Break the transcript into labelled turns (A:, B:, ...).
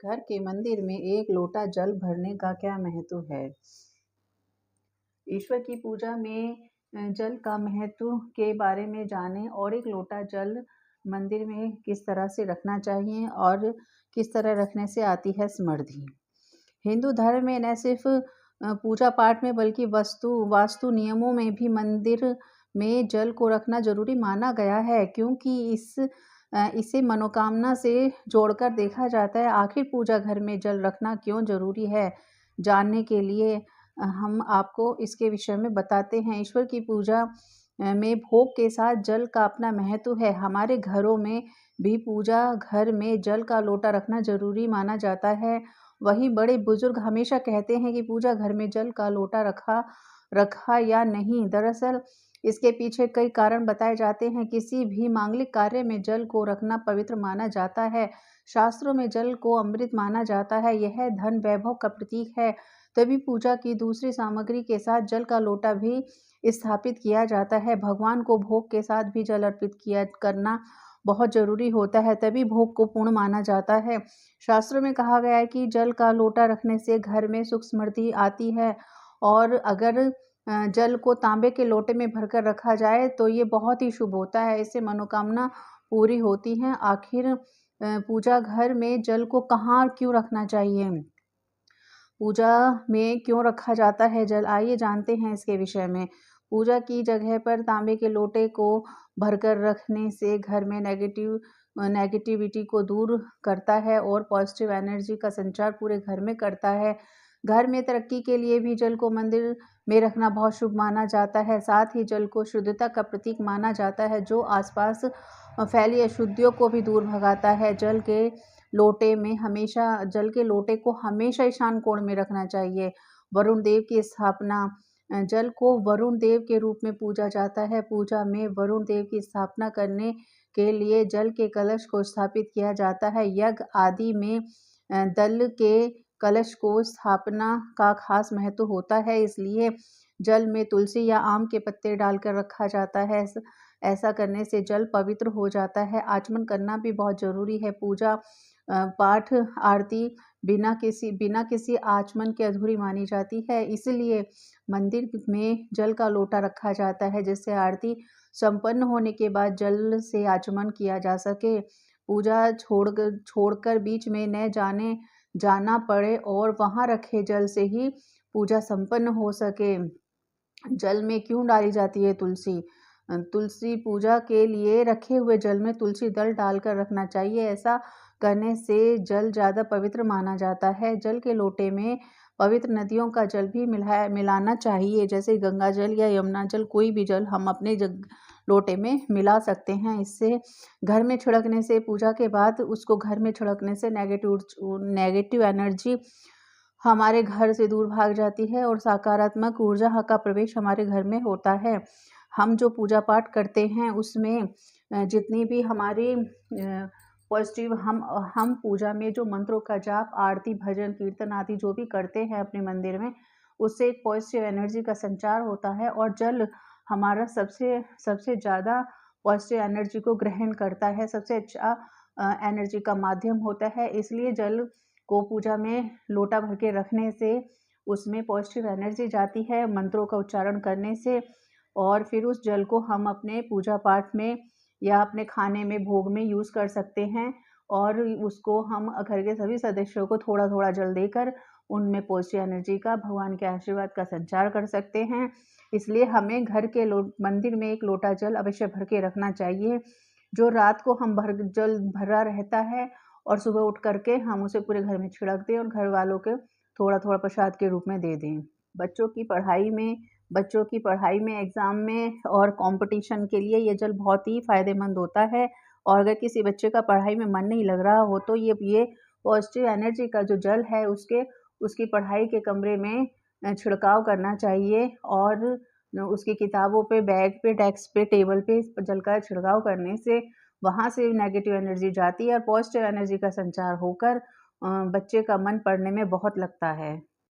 A: घर के मंदिर में एक लोटा जल भरने का क्या महत्व है? ईश्वर की पूजा में जल का महत्व के बारे में जानें और एक लोटा जल मंदिर में किस तरह से रखना चाहिए और किस तरह रखने से आती है समृद्धि। हिंदू धर्म में न सिर्फ पूजा पाठ में बल्कि वास्तु नियमों में भी मंदिर में जल को रखना जरूरी माना गया है, क्योंकि इसे मनोकामना से जोड़कर देखा जाता है। आखिर पूजा घर में जल रखना क्यों जरूरी है, जानने के लिए हम आपको इसके विषय में बताते हैं। ईश्वर की पूजा में भोग के साथ जल का अपना महत्व है। हमारे घरों में भी पूजा घर में जल का लोटा रखना जरूरी माना जाता है। वहीं बड़े बुजुर्ग हमेशा कहते हैं कि पूजा घर में जल का लोटा रखा या नहीं। दरअसल इसके पीछे कई कारण बताए जाते हैं। किसी भी मांगलिक कार्य में जल को रखना पवित्र माना जाता है। शास्त्रों में जल को अमृत माना जाता है। यह धन वैभव का प्रतीक है। तभी पूजा की दूसरी सामग्री के साथ जल का लोटा भी स्थापित किया जाता है। भगवान को भोग के साथ भी जल अर्पित करना बहुत जरूरी होता है, तभी भोग को पूर्ण माना जाता है। शास्त्रों में कहा गया है कि जल का लोटा रखने से घर में सुख समृद्धि आती है, और अगर जल को तांबे के लोटे में भरकर रखा जाए तो ये बहुत ही शुभ होता है। इससे मनोकामना पूरी होती है। आखिर पूजा घर में जल को कहाँ क्यों रखना चाहिए, पूजा में क्यों रखा जाता है जल, आइए जानते हैं इसके विषय में। पूजा की जगह पर तांबे के लोटे को भरकर रखने से घर में नेगेटिविटी को दूर करता है और पॉजिटिव एनर्जी का संचार पूरे घर में करता है। घर में तरक्की के लिए भी जल को मंदिर में रखना बहुत शुभ माना जाता है। साथ ही जल को शुद्धता का प्रतीक माना जाता है, जो आसपास फैली अशुद्धियों को भी दूर भगाता है। जल के लोटे को हमेशा ईशान कोण में रखना चाहिए। वरुण देव की स्थापना, जल को वरुण देव के रूप में पूजा जाता है। पूजा में वरुण देव की स्थापना करने के लिए जल के कलश को स्थापित किया जाता है। यज्ञ आदि में दल के कलश को स्थापना का खास महत्व होता है, इसलिए जल में तुलसी या आम के पत्ते डालकर रखा जाता है। ऐसा करने से जल पवित्र हो जाता है। आचमन करना भी बहुत जरूरी है। पूजा पाठ आरती बिना किसी आचमन के अधूरी मानी जाती है, इसलिए मंदिर में जल का लोटा रखा जाता है, जिससे आरती संपन्न होने के बाद जल से आचमन किया जा सके। पूजा छोड़कर बीच में न जाना पड़े और वहां रखे जल से ही पूजा संपन्न हो सके। जल में क्यों डाली जाती है तुलसी? तुलसी पूजा के लिए रखे हुए जल में तुलसी दल डालकर रखना चाहिए। ऐसा करने से जल ज़्यादा पवित्र माना जाता है। जल के लोटे में पवित्र नदियों का जल भी मिलाना चाहिए, जैसे गंगा जल या यमुना जल। कोई भी जल हम अपने लोटे में मिला सकते हैं। इससे घर में छिड़कने से, पूजा के बाद उसको घर में छिड़कने से नेगेटिव एनर्जी हमारे घर से दूर भाग जाती है और सकारात्मक ऊर्जा का प्रवेश हमारे घर में होता है। हम जो पूजा पाठ करते हैं उसमें जितनी भी हमारी पॉजिटिव हम पूजा में जो मंत्रों का जाप, आरती, भजन, कीर्तन आदि जो भी करते हैं अपने मंदिर में, उससे एक पॉजिटिव एनर्जी का संचार होता है और जल हमारा सबसे ज़्यादा पॉजिटिव एनर्जी को ग्रहण करता है, सबसे अच्छा एनर्जी का माध्यम होता है। इसलिए जल को पूजा में लोटा भर के रखने से उसमें पॉजिटिव एनर्जी जाती है मंत्रों का उच्चारण करने से, और फिर उस जल को हम अपने पूजा पाठ में या अपने खाने में, भोग में यूज़ कर सकते हैं, और उसको हम घर के सभी सदस्यों को थोड़ा थोड़ा जल देकर उनमें पॉजिटिव एनर्जी का, भगवान के आशीर्वाद का संचार कर सकते हैं। इसलिए हमें घर के मंदिर में एक लोटा जल अवश्य भर के रखना चाहिए, जो रात को जल भरा रहता है और सुबह उठ करके हम उसे पूरे घर में छिड़क दें और घर वालों को थोड़ा थोड़ा प्रसाद के रूप में दे दें। बच्चों की पढ़ाई में, एग्ज़ाम में और कंपटीशन के लिए ये जल बहुत ही फ़ायदेमंद होता है। और अगर किसी बच्चे का पढ़ाई में मन नहीं लग रहा हो तो ये पॉजिटिव एनर्जी का जो जल है उसकी पढ़ाई के कमरे में छिड़काव करना चाहिए, और उसकी किताबों पे, बैग पे, डेस्क पे, टेबल पे जल का छिड़काव करने से वहाँ से नेगेटिव एनर्जी जाती है और पॉजिटिव एनर्जी का संचार होकर बच्चे का मन पढ़ने में बहुत लगता है।